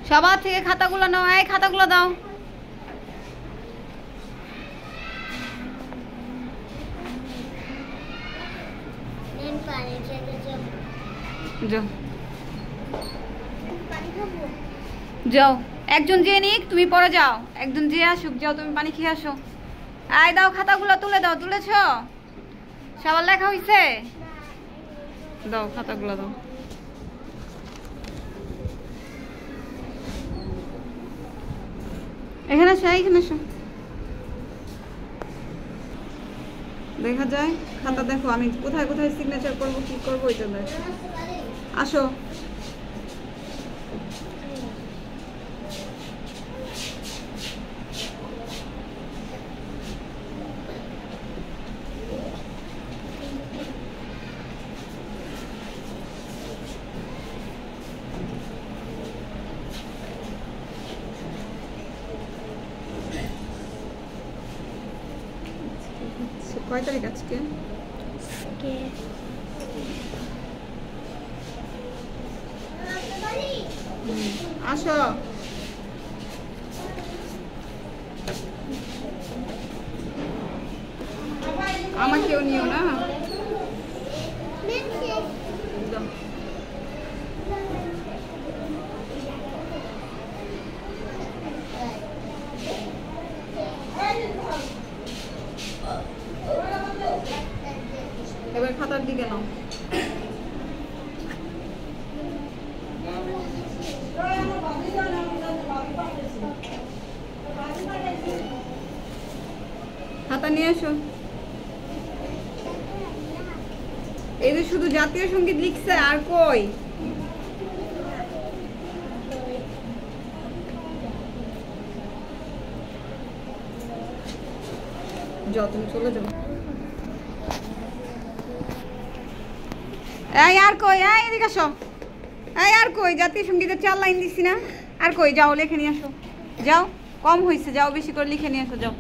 সবার থেকে খাতাগুলো নাও, এই খাতাগুলো দাও। যাও একজন যেয়ে নিক, তুমি পরে যাও। একজন যেয়ে আসুক, যাও তুমি পানি খেয়ে আসো। আয় দাও, খাতাগুলো তুলে দাও। তুলেছ? সবার লেখা হয়েছে? দাও খাতাগুলো দাও। এখানে আসো, এখানে আসো। দেখা যায় খাতা, দেখো আমি কোথায় কোথায় সিগনেচার করবো, কি করবো, ওইটা দেখো। আসো। কয় তারিখ আজকে? আসো। আমাকেও নিও না। এবার খাতার দিকে নাও। খাতা নিয়ে এসো। এই যে শুধু জাতীয় সঙ্গীত লিখছে, আর কই? যাও তুমি চলে যাও। এই আর কই? এই এদিকে আসো। এই আর কই? জাতীয় সঙ্গীতের 4 লাইন দিছি না? আর কই? যাও লিখে নিয়ে আসো। যাও, কম হয়েছে, যাও বেশি করে লিখে নিয়ে আসো, যাও।